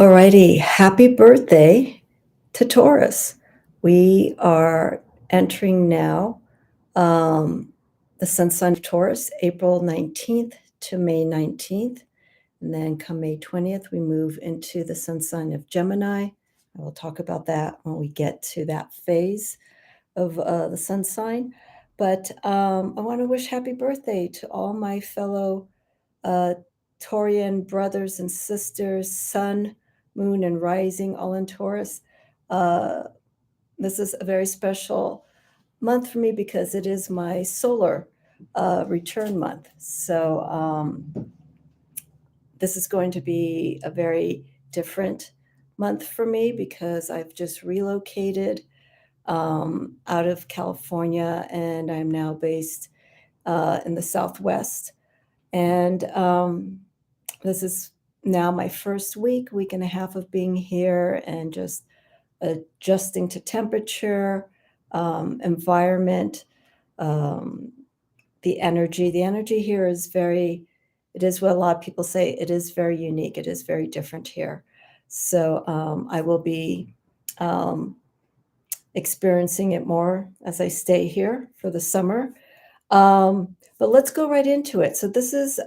Alrighty, happy birthday to Taurus. We are entering now um, the sun sign of Taurus, April 19th to May 19th. And then come May 20th, we move into the sun sign of Gemini. I will talk about that when we get to that phase of the sun sign. But I want to wish happy birthday to all my fellow uh, Taurian brothers and sisters, sun, moon, and rising, all in Taurus. Uh, this is a very special month for me because it is my solar return month. So this is going to be a very different month for me because I've just relocated out of California and I'm now based in the Southwest. And this is now my first week and a half of being here and just adjusting to temperature, environment, um, the energy. The energy here is it is what a lot of people say, it is very unique. It is very different here. So I will be um, experiencing it more as I stay here for the summer. But let's go right into it. So this is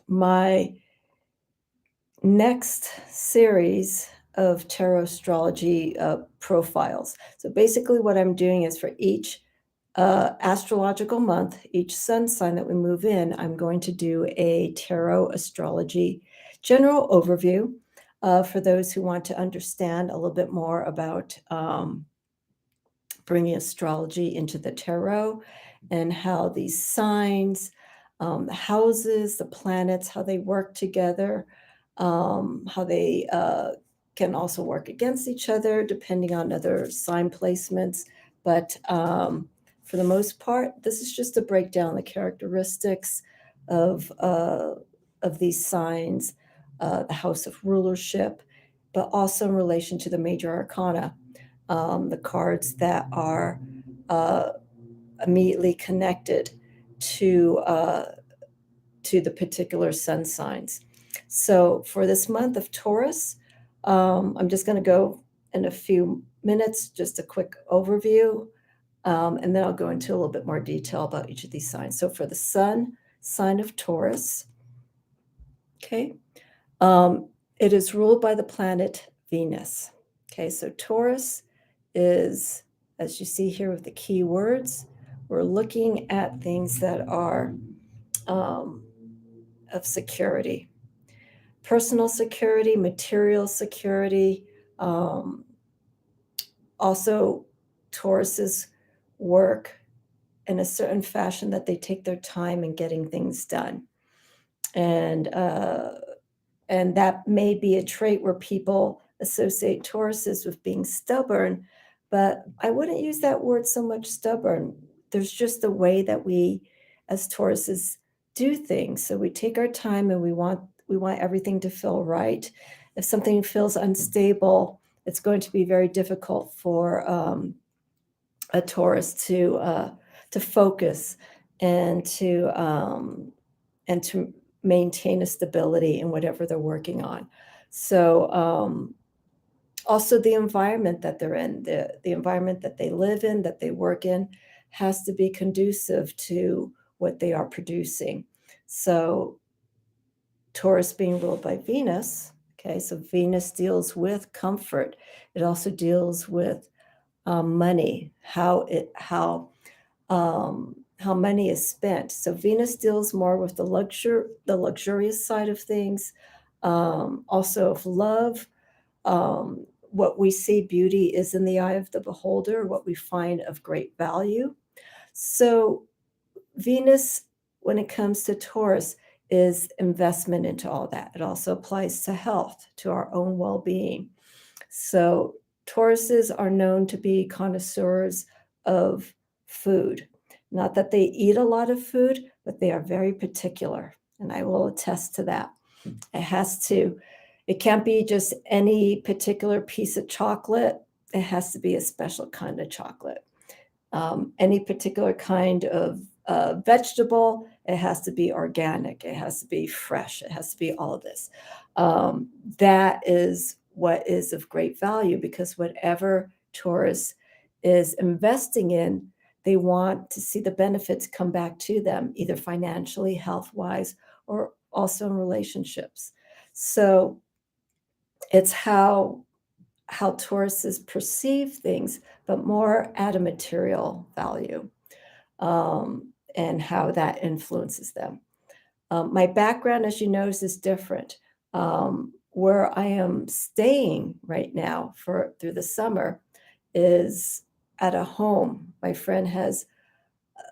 my next series of tarot astrology profiles. So basically, what I'm doing is for each astrological month, each sun sign that we move in, I'm going to do a tarot astrology general overview for those who want to understand a little bit more about bringing astrology into the tarot and how these signs, the houses, the planets, how they work together, how they can also work against each other depending on other sign placements. But for the most part, this is just to break down the characteristics of these signs, the house of rulership, but also in relation to the major arcana, the cards that are uh, immediately connected to the particular sun signs. So for this month of Taurus, I'm just going to go in a few minutes, just a quick overview, and then I'll go into a little bit more detail about each of these signs. So for the sun sign of Taurus, okay, it is ruled by the planet Venus. Okay, so Taurus is, as you see here with the key words, we're looking at things that are um, of security, personal security, material security. Um, also, Tauruses work in a certain fashion that they take their time in getting things done. And that may be a trait where people associate Tauruses with being stubborn, but I wouldn't use that word so much stubborn. There's just a way that we, as Tauruses, do things. So we take our time and we want everything to feel right. If something feels unstable, it's going to be very difficult for a Taurus to focus and to maintain a stability in whatever they're working on. So also the environment that they're in, the environment that they live in, that they work in, has to be conducive to what they are producing. So Taurus being ruled by Venus, okay, so Venus deals with comfort. It also deals with money, how money is spent. So Venus deals more with the luxurious side of things, also of love. What we see, beauty is in the eye of the beholder, what we find of great value. So Venus, when it comes to Taurus, is investment into all that. It also applies to health, to our own well-being. So Tauruses are known to be connoisseurs of food. Not that they eat a lot of food, but they are very particular, and I will attest to that. It can't be just any particular piece of chocolate. It has to be a special kind of chocolate. Any particular kind of vegetable, it has to be organic, it has to be fresh, it has to be all of this. That is what is of great value, because whatever Taurus is investing in, they want to see the benefits come back to them, either financially, health wise, or also in relationships. So it's how Tauruses perceive things, but more at a material value, and how that influences them. My background, as you notice, is different. Where I am staying right now for through the summer is at a home. My friend has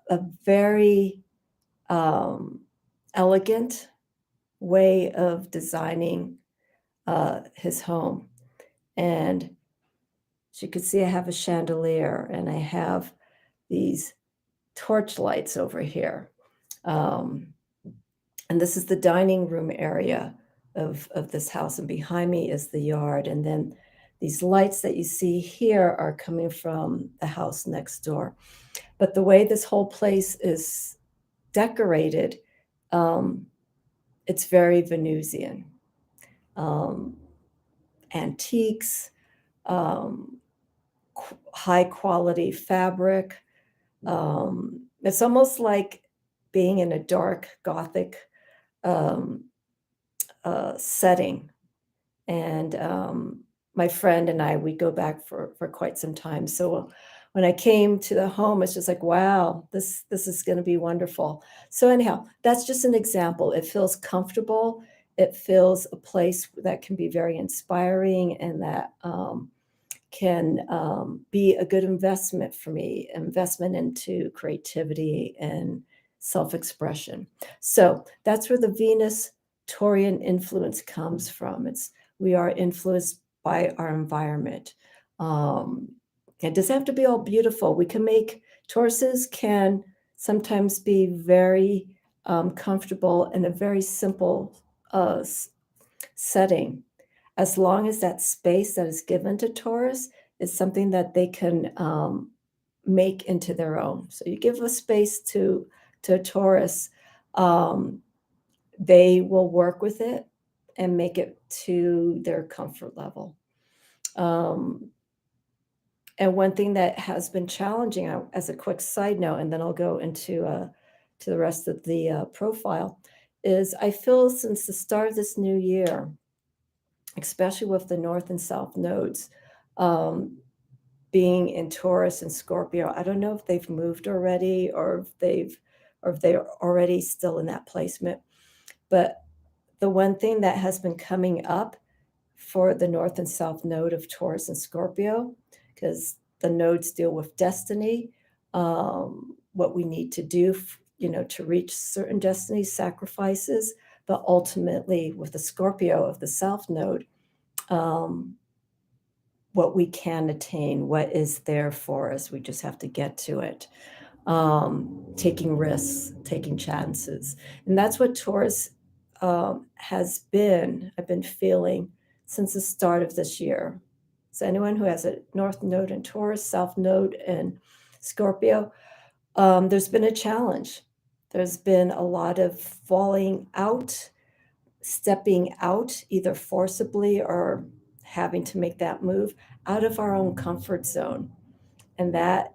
a very elegant way of designing his home. And as you can see, I have a chandelier and I have these torch lights over here. And this is the dining room area of this house. And behind me is the yard. And then these lights that you see here are coming from the house next door. But the way this whole place is decorated, it's very Venusian. Antiques, high quality fabric. It's almost like being in a dark Gothic setting. And my friend and I, we go back for quite some time. So when I came to the home, it's just like, wow, this is going to be wonderful. So anyhow, that's just an example. It feels comfortable. It feels a place that can be very inspiring, and that can be a good investment for me, investment into creativity and self-expression. So that's where the Venus Taurian influence comes from. We are influenced by our environment. It doesn't have to be all beautiful. We can make Tauruses can sometimes be very comfortable in a very simple setting, as long as that space that is given to Taurus is something that they can make into their own. So you give a space to Taurus, they will work with it and make it to their comfort level. And one thing that has been challenging, as a quick side note, and then I'll go into to the rest of the profile, is I feel since the start of this new year, especially with the North and South nodes being in Taurus and Scorpio. I don't know if they've moved already, or if they're already still in that placement. But the one thing that has been coming up for the North and South node of Taurus and Scorpio, because the nodes deal with destiny, what we need to do, to reach certain destinies, sacrifices, but ultimately with the Scorpio of the South node, what we can attain, what is there for us. We just have to get to it. Taking risks, taking chances. And that's what Taurus has been, I've been feeling since the start of this year. So anyone who has a North node in Taurus, South node in Scorpio, there's been a challenge. There's been a lot of falling out, stepping out, either forcibly or having to make that move out of our own comfort zone. And that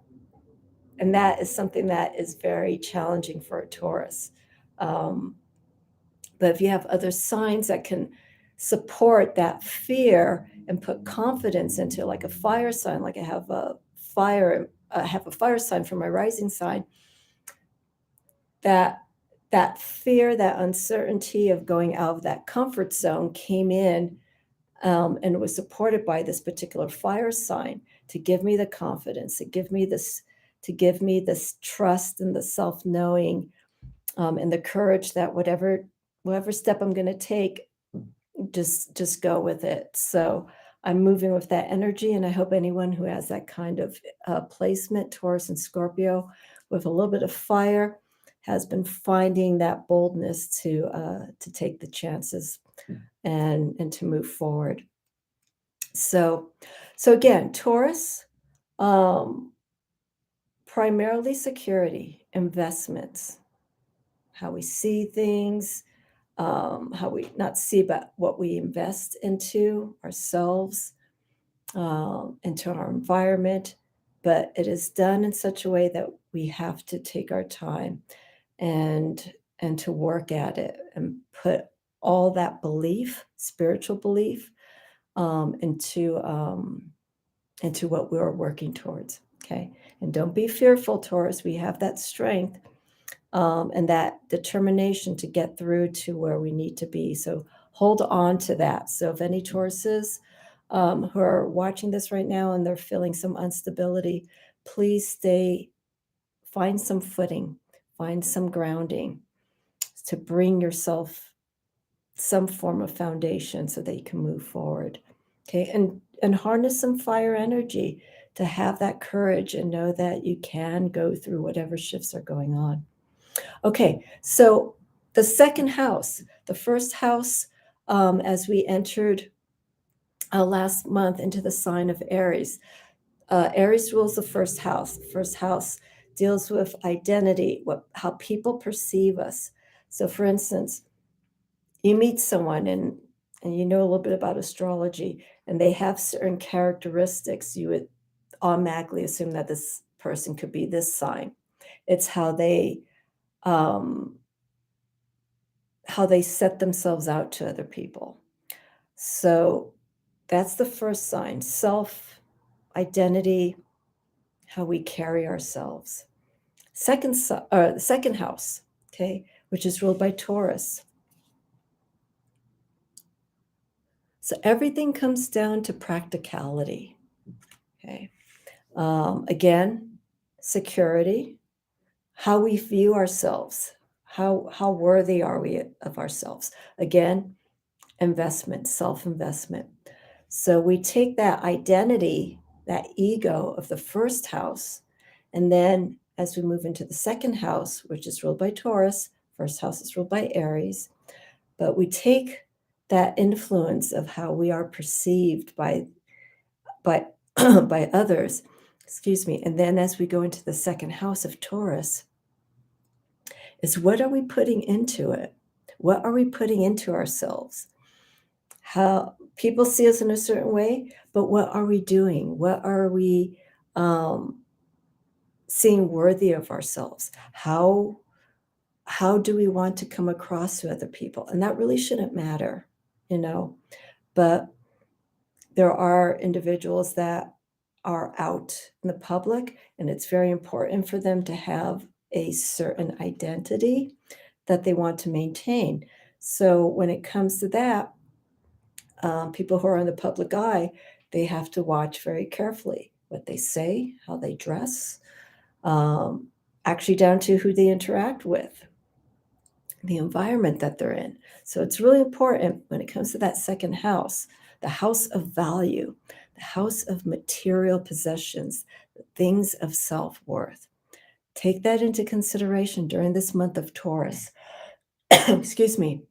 is something that is very challenging for a Taurus. But if you have other signs that can support that fear and put confidence into, like a fire sign, like I have a fire sign for my rising sign, that fear, that uncertainty of going out of that comfort zone came in, and it was supported by this particular fire sign to give me the confidence, to give me this trust and the self-knowing, and the courage that whatever step I'm going to take, just go with it. So I'm moving with that energy, and I hope anyone who has that kind of placement, Taurus and Scorpio, with a little bit of fire, has been finding that boldness to take the chances and to move forward. So again, Taurus, primarily security, investments, how we see things, how we not see, but what we invest into ourselves, into our environment. But it is done in such a way that we have to take our time and to work at it and put all that belief, spiritual belief, into what we're working towards. Okay, and don't be fearful, Taurus. We have that strength, and that determination to get through to where we need to be. So hold on to that. So if any Tauruses who are watching this right now and they're feeling some instability, please find some footing, find some grounding to bring yourself some form of foundation so that you can move forward. Okay, and harness some fire energy to have that courage and know that you can go through whatever shifts are going on. Okay, so the second house, the first house, as we entered last month into the sign of Aries. Aries rules the first house. The first house deals with identity, how people perceive us. So, for instance, you meet someone and you know a little bit about astrology, and they have certain characteristics. You would automatically assume that this person could be this sign. It's um, how they set themselves out to other people. So that's the first sign: self identity, how we carry ourselves. The second house, okay, which is ruled by Taurus. So everything comes down to practicality. Okay. Again, security, how we view ourselves, how worthy are we of ourselves. Again, investment, self-investment. So we take that identity, that ego of the first house, and then as we move into the second house, which is ruled by Taurus, first house is ruled by Aries, but we take that influence of how we are perceived by by others, excuse me, and then as we go into the second house of Taurus, is what are we putting into it? What are we putting into ourselves? How people see us in a certain way, but what are we doing? What are we seeing worthy of ourselves? How do we want to come across to other people? And that really shouldn't matter, you know, but there are individuals that are out in the public, and it's very important for them to have a certain identity that they want to maintain. So when it comes to that, people who are in the public eye, they have to watch very carefully what they say, how they dress, actually down to who they interact with, the environment that they're in. So it's really important when it comes to that second house, the house of value, the house of material possessions, the things of self-worth. Take that into consideration during this month of Taurus. Excuse me,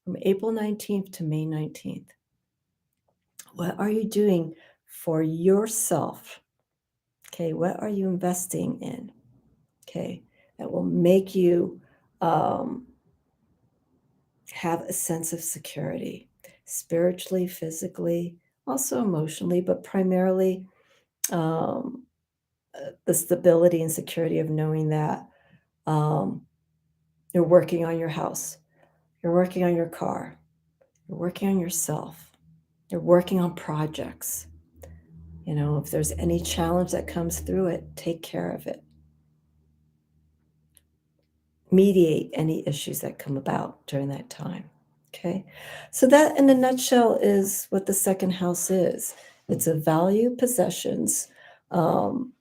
from April 19th to May 19th. What are you doing for yourself? Okay, what are you investing in? Okay, that will make you have a sense of security, spiritually, physically, also emotionally, but primarily um, the stability and security of knowing that um, you're working on your house, you're working on your car, you're working on yourself, you're working on projects. You know, if there's any challenge that comes through it, take care of it. Mediate any issues that come about during that time. Okay, so that in a nutshell is what the second house is. It's a value, possessions, um,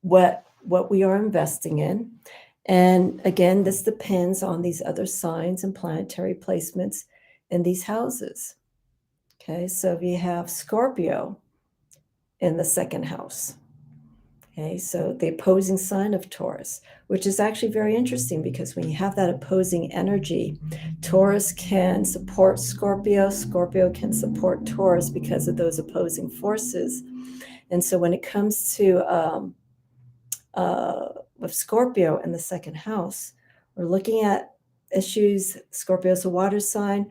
what we are investing in. And again, this depends on these other signs and planetary placements in these houses. Okay, so if you have Scorpio in the second house, okay, so the opposing sign of Taurus, which is actually very interesting because when you have that opposing energy, Taurus can support Scorpio, Scorpio can support Taurus because of those opposing forces. And so when it comes to with Scorpio in the second house. We're looking at issues. Scorpio is a water sign,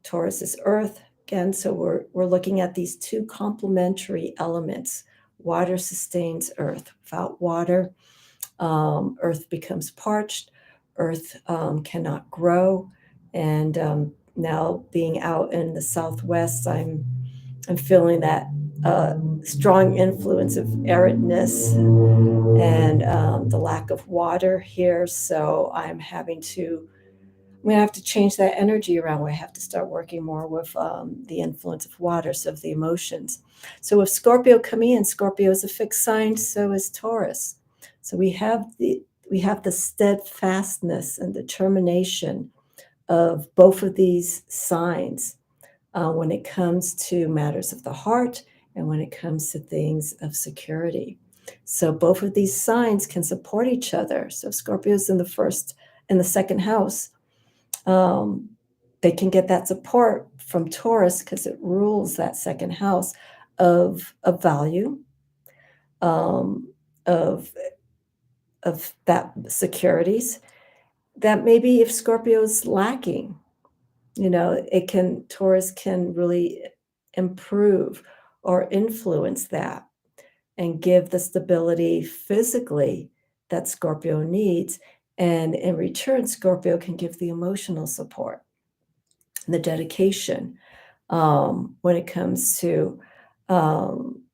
Taurus is earth. Again, so we're looking at these two complementary elements. Water sustains earth. Without water, earth becomes parched, earth cannot grow. And now being out in the Southwest, I'm feeling that strong influence of aridness and the lack of water here. So I'm going to have to change that energy around. I have to start working more with the influence of water, so of the emotions. So with Scorpio coming in, Scorpio is a fixed sign, so is Taurus. So we have the steadfastness and determination of both of these signs when it comes to matters of the heart and when it comes to things of security. So both of these signs can support each other. So if Scorpio's in the second house, they can get that support from Taurus because it rules that second house of value, um, of that securities that maybe if Scorpio's lacking, Taurus can really improve or influence that and give the stability physically that Scorpio needs. And in return, Scorpio can give the emotional support, the dedication when it comes to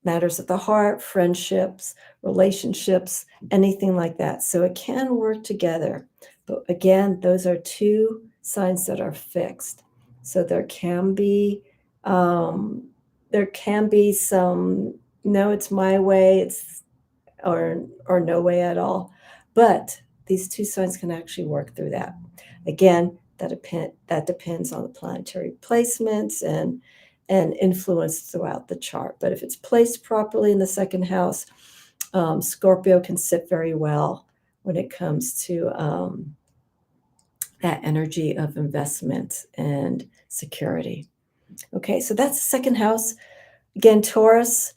matters of the heart, friendships, relationships, anything like that. So it can work together. But again, those are two signs that are fixed. So there can be some, no, it's my way, or no way at all. But these two signs can actually work through that. Again, that depends on the planetary placements and influence throughout the chart. But if it's placed properly in the second house, Scorpio can sit very well when it comes to that energy of investment and security. Okay, so that's the second house. Again, Taurus,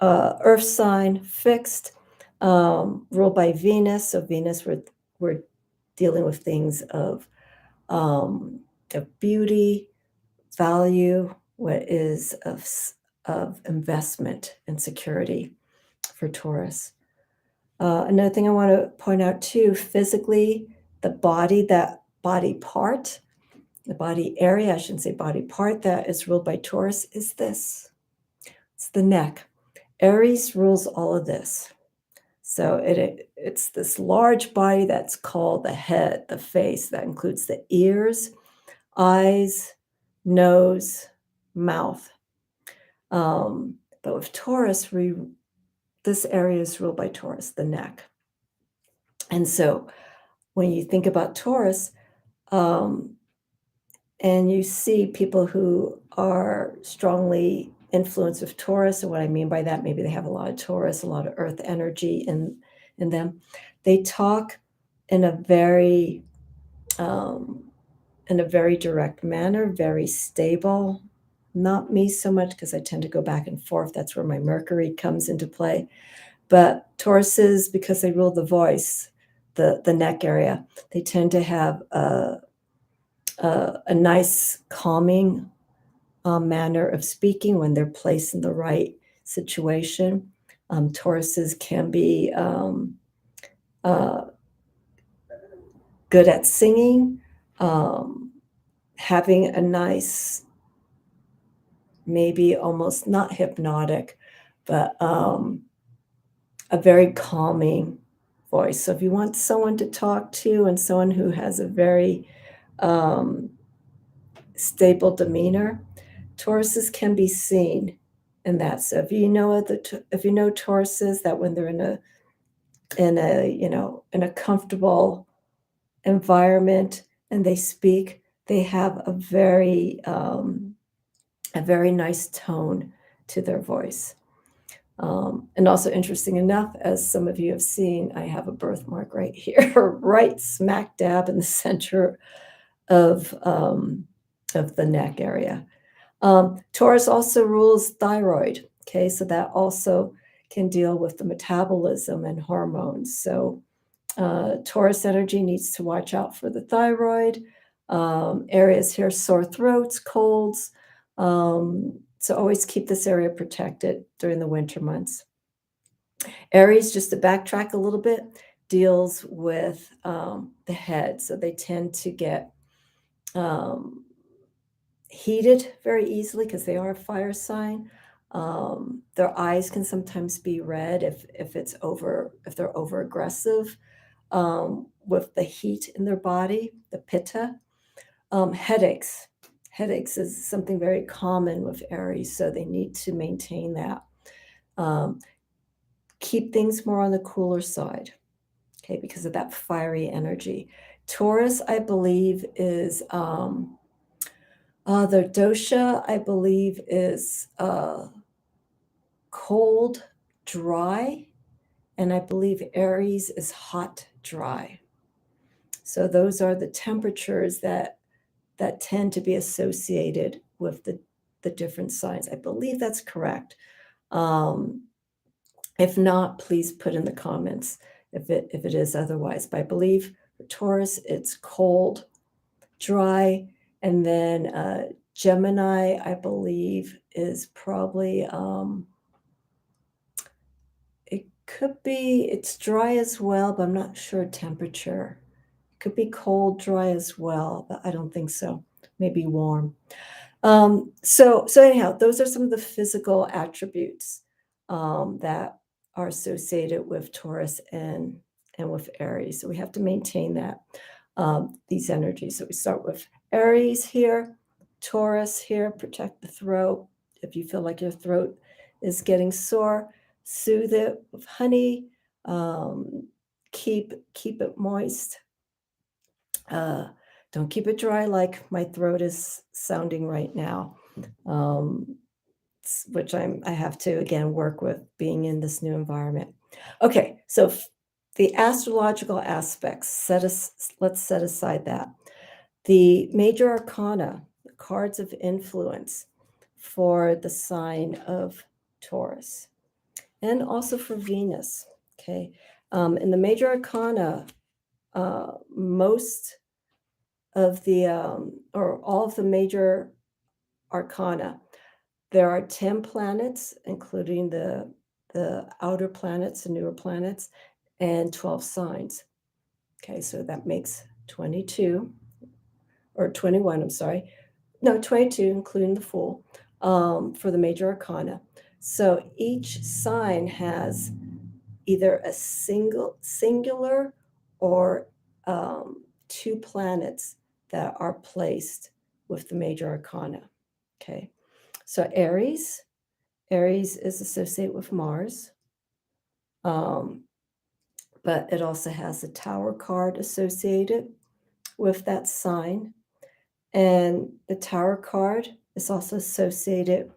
earth sign, fixed, ruled by Venus. So Venus, we're dealing with things of beauty, value, what is of investment and security for Taurus. Another thing I want to point out too, physically, the body area, I shouldn't say body part, that is ruled by Taurus is this. It's the neck. Aries rules all of this. So it's this large body that's called the head, the face, that includes the ears, eyes, nose, mouth. But with Taurus, this area is ruled by Taurus, the neck. And so when you think about Taurus, and you see people who are strongly influenced with Taurus, and what I mean by that, maybe they have a lot of Taurus, a lot of earth energy in them. They talk in a very direct manner, very stable. Not me so much because I tend to go back and forth. That's where my Mercury comes into play. But Tauruses, because they rule the voice, the neck area, they tend to have a nice calming manner of speaking when they're placed in the right situation. Tauruses can be good at singing, having a nice, maybe almost not hypnotic, but a very calming voice. So if you want someone to talk to and someone who has a very stable demeanor, Tauruses can be seen in that. So if you know Tauruses, that when they're in a comfortable environment and they speak, they have a very nice tone to their voice. And also interesting enough, as some of you have seen, I have a birthmark right here, right smack dab in the center of the neck area. Taurus also rules thyroid. Okay, so that also can deal with the metabolism and hormones. So Taurus energy needs to watch out for the thyroid. Areas here, sore throats, colds. So always keep this area protected during the winter months. Aries, just to backtrack a little bit, deals with the head. So they tend to get heated very easily because they are a fire sign. Their eyes can sometimes be red if they're over aggressive with the heat in their body, the pitta. Headaches. Headaches is something very common with Aries, so they need to maintain that. Keep things more on the cooler side, okay, because of that fiery energy. Taurus, I believe, is their dosha, I believe, is cold, dry, and I believe Aries is hot, dry. So those are the temperatures that tend to be associated with the different signs. I believe that's correct. If not, please put in the comments if it is otherwise. But I believe for Taurus, it's cold, dry, and then Gemini, I believe, is probably it's dry as well, but I'm not sure temperature. It could be cold, dry as well, but I don't think so. Maybe warm. So anyhow, those are some of the physical attributes that are associated with Taurus and with Aries. So we have to maintain that these energies. So we start with Aries here, Taurus here, protect the throat. If you feel like your throat is getting sore, soothe it with honey. Keep it moist. Don't keep it dry like my throat is sounding right now, which I have to again work with being in this new environment. Okay, so the astrological aspects. Let's set aside that. The major arcana, the cards of influence for the sign of Taurus, and also for Venus. Okay, in the major arcana, most of the or all of the major arcana, there are 10 planets, including the outer planets, the newer planets, and 12 signs. Okay, so that makes 22 or 21, I'm sorry. No, 22, including the Fool, for the major arcana. So each sign has either a singular or two planets that are placed with the major arcana. Okay, so Aries is associated with Mars, but it also has a Tower card associated with that sign, and the Tower card is also associated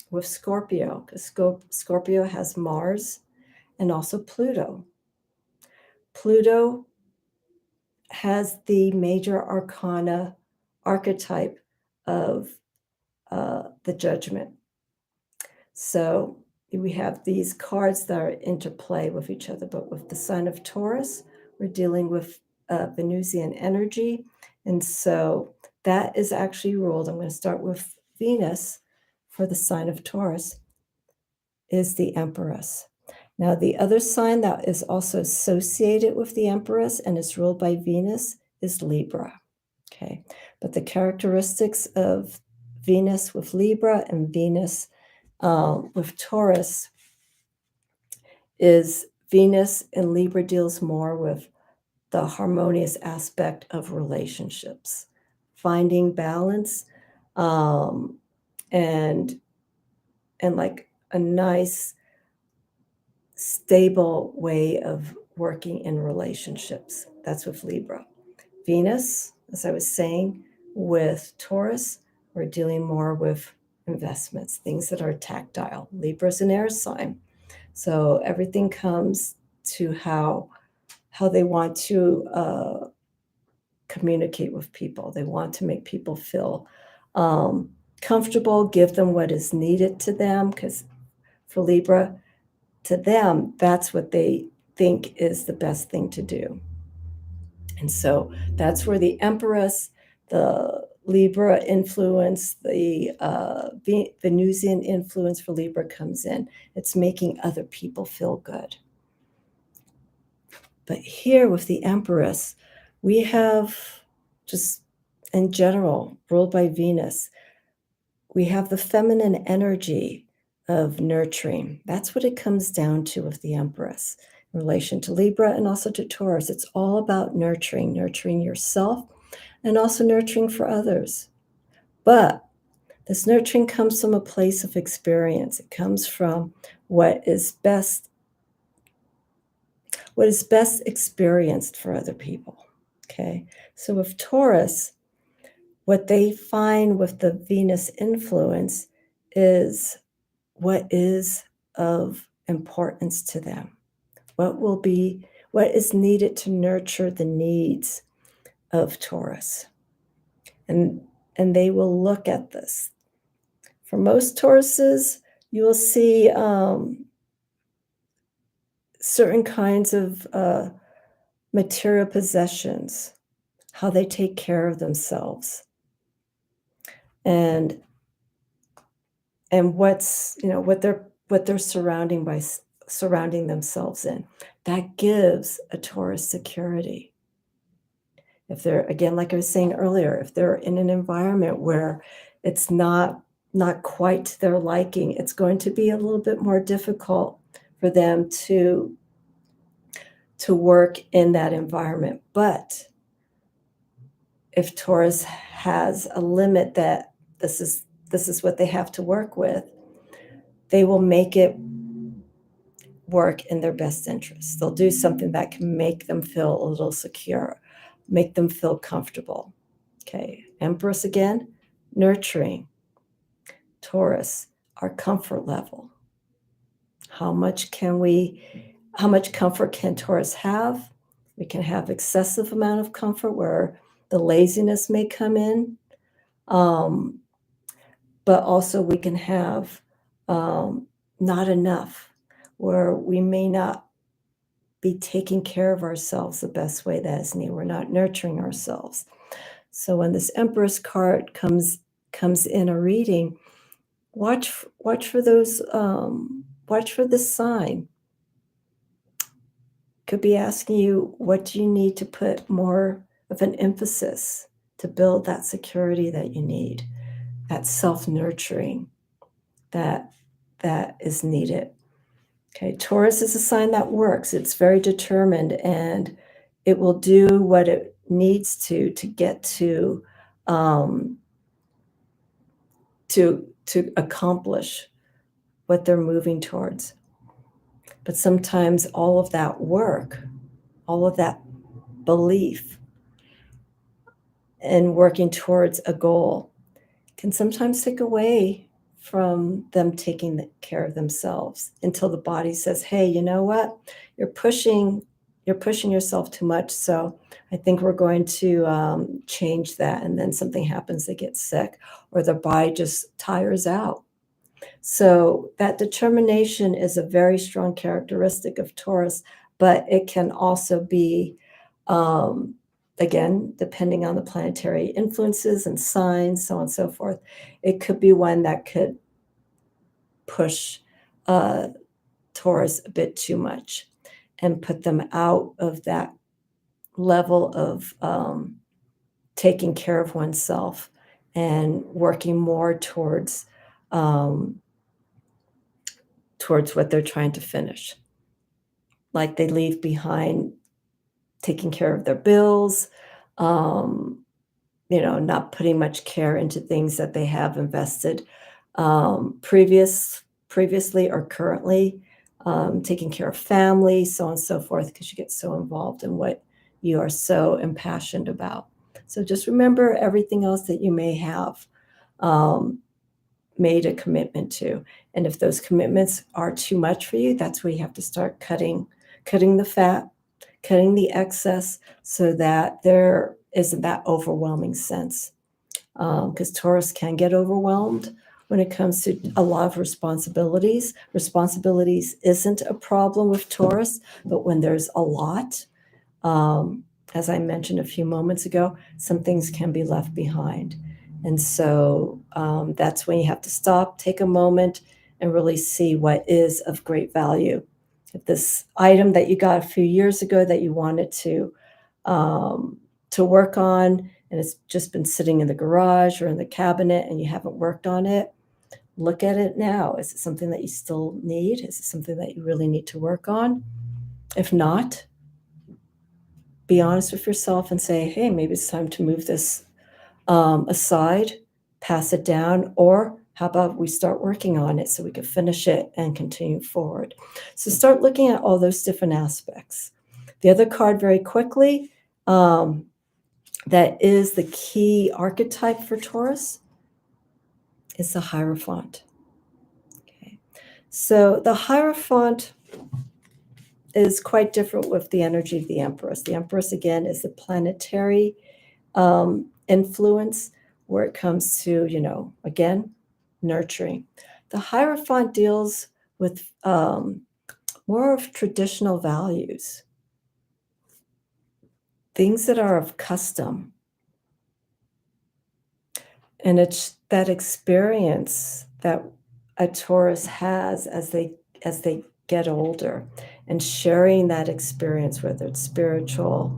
with Scorpio, because Scorpio has Mars and also Pluto. Pluto has the major arcana archetype of the Judgment. So we have these cards that are interplay with each other, but with the sign of Taurus, we're dealing with Venusian energy. And so that is actually ruled. I'm going to start with Venus for the sign of Taurus, is the Empress. Now, the other sign that is also associated with the Empress and is ruled by Venus is Libra. Okay, but the characteristics of Venus with Libra and Venus with Taurus is Venus in Libra deals more with the harmonious aspect of relationships, finding balance, and like a nice stable way of working in relationships. That's with Libra. Venus, as I was saying, with Taurus, we're dealing more with investments, things that are tactile. Libra's an air sign. So everything comes to how they want to communicate with people. They want to make people feel comfortable, give them what is needed to them, because for Libra, to them, that's what they think is the best thing to do. And so that's where the Empress, the Libra influence, the Venusian influence for Libra comes in. It's making other people feel good. But here with the Empress, we have, just in general, ruled by Venus, we have the feminine energy of nurturing. That's what it comes down to with the Empress in relation to Libra and also to Taurus. It's all about nurturing yourself and also nurturing for others. But this nurturing comes from a place of experience. It comes from what is best experienced for other people. Okay. So with Taurus, what they find with the Venus influence is what is of importance to them. What is needed to nurture the needs of Taurus. And they will look at this. For most Tauruses, you will see certain kinds of material possessions, how they take care of themselves, and what's what they're surrounding themselves in. That gives a Taurus security. If they're, again, like I was saying earlier, if they're in an environment where it's not quite to their liking, it's going to be a little bit more difficult for them to work in that environment. But if Taurus has a limit that this is what they have to work with, they will make it work in their best interest. They'll do something that can make them feel a little secure, make them feel comfortable. Okay, Empress again, nurturing. Taurus, our comfort level. How much comfort can Taurus have? We can have excessive amount of comfort where the laziness may come in. But also we can have not enough, where we may not be taking care of ourselves the best way that is needed. We're not nurturing ourselves. So when this Empress card comes in a reading, watch for those, watch for this sign. Could be asking you, what do you need to put more of an emphasis to build that security that you need, that self-nurturing that is needed. Okay, Taurus is a sign that works. It's very determined, and it will do what it needs to get to accomplish what they're moving towards. But sometimes all of that work, all of that belief in working towards a goal can sometimes take away from them taking care of themselves until the body says, hey, you know what? You're pushing yourself too much. So I think we're going to change that. And then something happens, they get sick, or their body just tires out. So that determination is a very strong characteristic of Taurus, but it can also be, again, depending on the planetary influences and signs, so on and so forth, it could be one that could push Taurus a bit too much and put them out of that level of taking care of oneself and working more towards what they're trying to finish. Like they leave behind taking care of their bills, not putting much care into things that they have invested previously or currently, taking care of family, so on and so forth, because you get so involved in what you are so impassioned about. So just remember everything else that you may have made a commitment to. And if those commitments are too much for you, that's where you have to start cutting the fat, cutting the excess, so that there isn't that overwhelming sense. Because Taurus can get overwhelmed when it comes to a lot of responsibilities. Responsibilities isn't a problem with Taurus, but when there's a lot, as I mentioned a few moments ago, some things can be left behind. And so that's when you have to stop, take a moment, and really see what is of great value. If this item that you got a few years ago that you wanted to work on, and it's just been sitting in the garage or in the cabinet and you haven't worked on it, look at it now. Is it something that you still need? Is it something that you really need to work on? If not, be honest with yourself and say, hey, maybe it's time to move this aside, pass it down, or how about we start working on it so we can finish it and continue forward? So start looking at all those different aspects. The other card, very quickly, that is the key archetype for Taurus, is the Hierophant. Okay. So the Hierophant is quite different with the energy of the Empress. The Empress, again, is the planetary influence where it comes to, again, nurturing. The Hierophant deals with more of traditional values, things that are of custom. And it's that experience that a Taurus has as they get older, and sharing that experience, whether it's spiritual,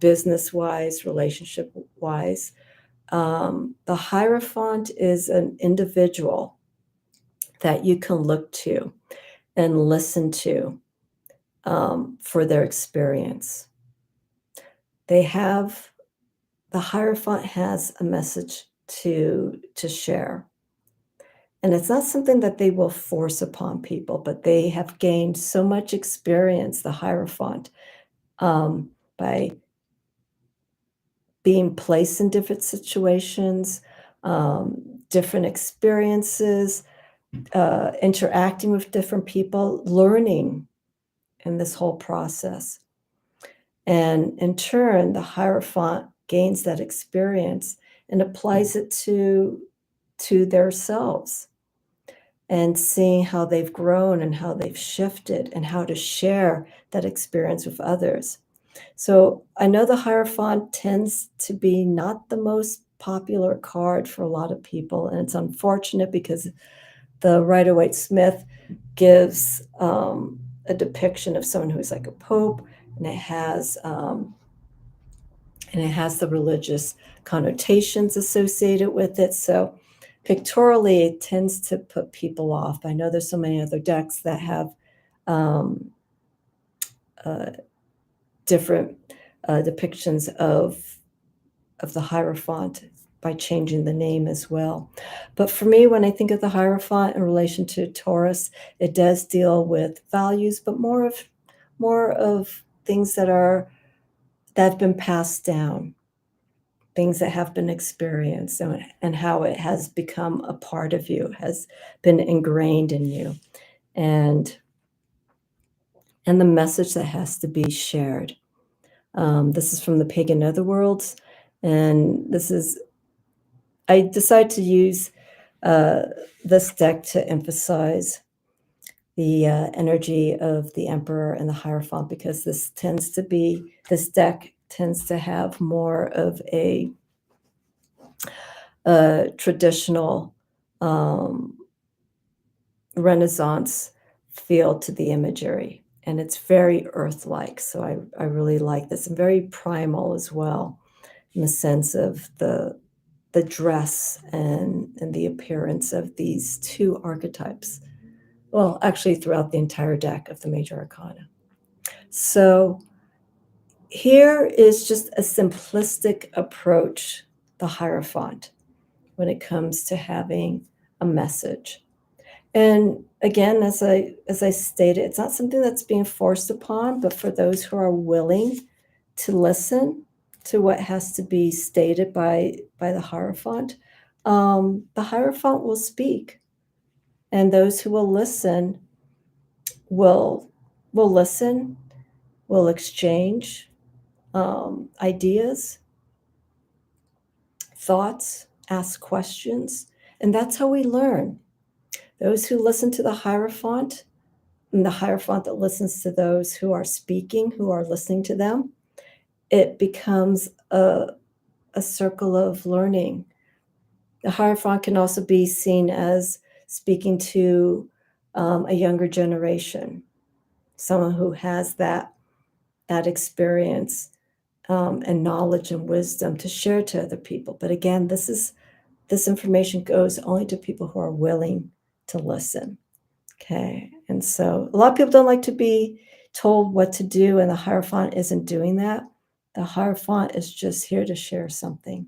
business-wise, relationship-wise. The Hierophant is an individual that you can look to and listen to for their experience. The Hierophant has a message to share. And it's not something that they will force upon people, but they have gained so much experience, the Hierophant, by being placed in different situations, different experiences, interacting with different people, learning in this whole process. And in turn, the Hierophant gains that experience and applies it to themselves, and seeing how they've grown and how they've shifted and how to share that experience with others. So I know the Hierophant tends to be not the most popular card for a lot of people, and it's unfortunate because the Rider-Waite-Smith gives a depiction of someone who's like a pope, and it has the religious connotations associated with it. So pictorially, it tends to put people off. I know there's so many other decks that have different depictions of the Hierophant by changing the name as well. But for me, when I think of the Hierophant in relation to Taurus, it does deal with values, but more of things that have been passed down, things that have been experienced, and how it has become a part of you, has been ingrained in you, and the message that has to be shared. This is from the Pagan Netherworlds, and I decided to use this deck to emphasize the energy of the Emperor and the Hierophant, because this deck tends to have more of a traditional Renaissance feel to the imagery, and it's very earth-like. So I really like this, and very primal as well, in the sense of the dress and the appearance of these two archetypes. Well, actually, throughout the entire deck of the major arcana. So here is just a simplistic approach, the Hierophant, when it comes to having a message. And again, as I stated, it's not something that's being forced upon, but for those who are willing to listen to what has to be stated by the Hierophant, the Hierophant will speak. And those who will listen will listen, will exchange ideas, thoughts, ask questions, and that's how we learn. Those who listen to the Hierophant, and the Hierophant that listens to those who are speaking, who are listening to them, it becomes a circle of learning. The Hierophant can also be seen as speaking to a younger generation, someone who has that experience and knowledge and wisdom to share to other people. But again, this information goes only to people who are willing to listen. Okay, and so a lot of people don't like to be told what to do, and the Hierophant isn't doing that. The Hierophant is just here to share something,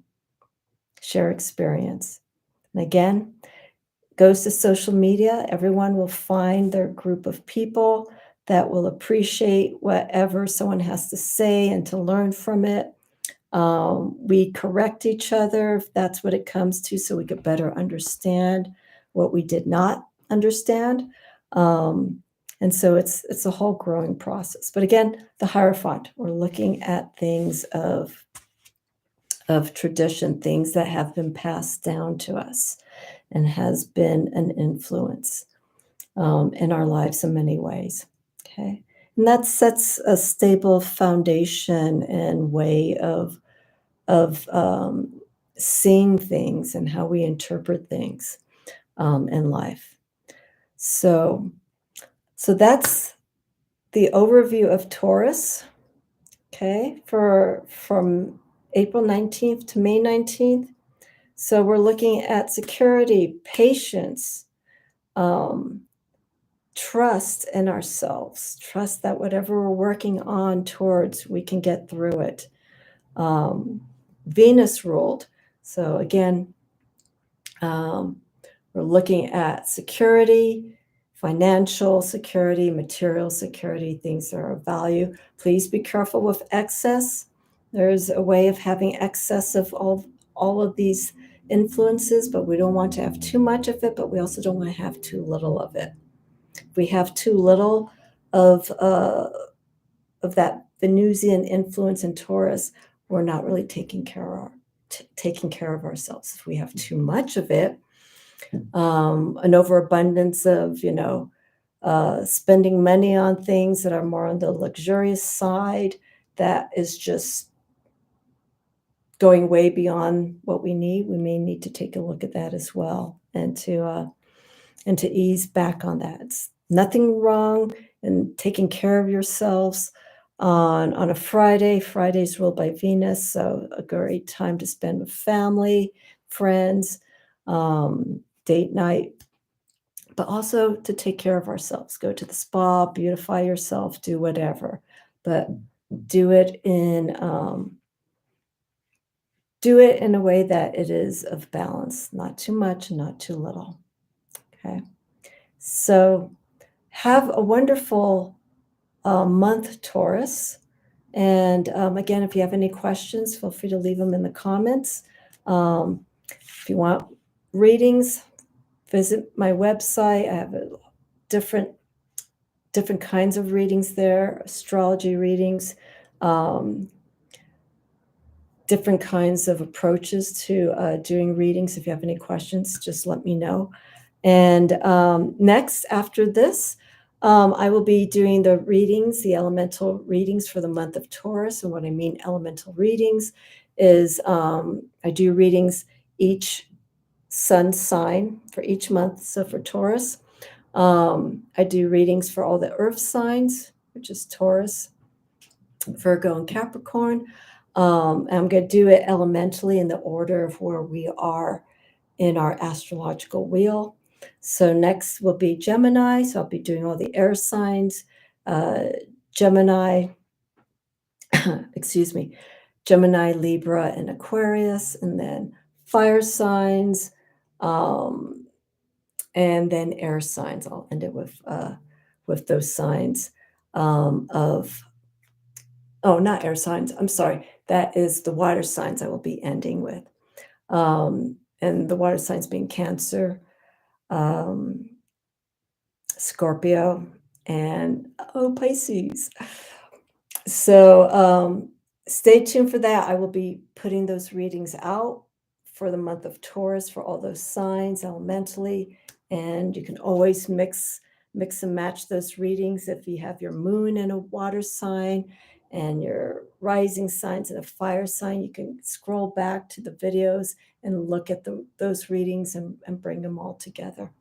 share experience. And again, goes to social media. Everyone will find their group of people that will appreciate whatever someone has to say and to learn from it. We correct each other if that's what it comes to, so we could better understand what we did not understand. And so it's a whole growing process. But again, the Hierophant, we're looking at things of tradition, things that have been passed down to us and has been an influence in our lives in many ways. Okay. And that sets a stable foundation and way of seeing things and how we interpret things in life. So that's the overview of Taurus. Okay, from April 19th to May 19th. So we're looking at security, patience, trust in ourselves, trust that whatever we're working on towards, we can get through it. Venus ruled. So again, we're looking at security, financial security, material security, things that are of value. Please be careful with excess. There's a way of having excess of all of these influences, but we don't want to have too much of it, but we also don't want to have too little of it. If we have too little of that Venusian influence in Taurus, we're not really taking care of ourselves. If we have too much of it, an overabundance of, spending money on things that are more on the luxurious side, that is just going way beyond what we need. We may need to take a look at that as well, and to ease back on that. It's nothing wrong in taking care of yourselves on a Friday. Friday's ruled by Venus, so a great time to spend with family, friends, date night, but also to take care of ourselves. Go to the spa, beautify yourself, do whatever, but do it in a way that it is of balance, not too much, not too little. Okay, so have a wonderful month, Taurus. And again, if you have any questions, feel free to leave them in the comments. If you want readings, visit my website. I have different kinds of readings there, astrology readings, different kinds of approaches to doing readings. If you have any questions, just let me know. And next, after this, I will be doing the readings, the elemental readings for the month of Taurus. And what I mean elemental readings is I do readings each sun sign for each month. So for Taurus, I do readings for all the earth signs, which is Taurus, Virgo, and Capricorn. I'm going to do it elementally in the order of where we are in our astrological wheel. So next will be Gemini. So I'll be doing all the air signs. Gemini, excuse me, Gemini, Libra, and Aquarius, and then fire signs, and then air signs. I'll end it with those signs not air signs. I'm sorry. That is the water signs I will be ending with. And the water signs being Cancer, Scorpio, and Pisces. So stay tuned for that. I will be putting those readings out for the month of Taurus for all those signs elementally. And you can always mix and match those readings if you have your moon in a water sign and your rising signs in a fire sign. You can scroll back to the videos and look at those readings and bring them all together.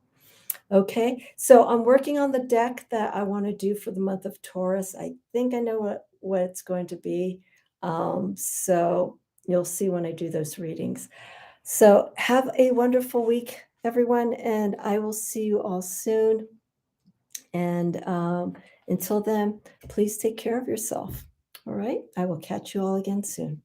Okay, so I'm working on the deck that I want to do for the month of Taurus. I think I know what it's going to be. So you'll see when I do those readings. So have a wonderful week, everyone, and I will see you all soon. And until then, please take care of yourself. All right, I will catch you all again soon.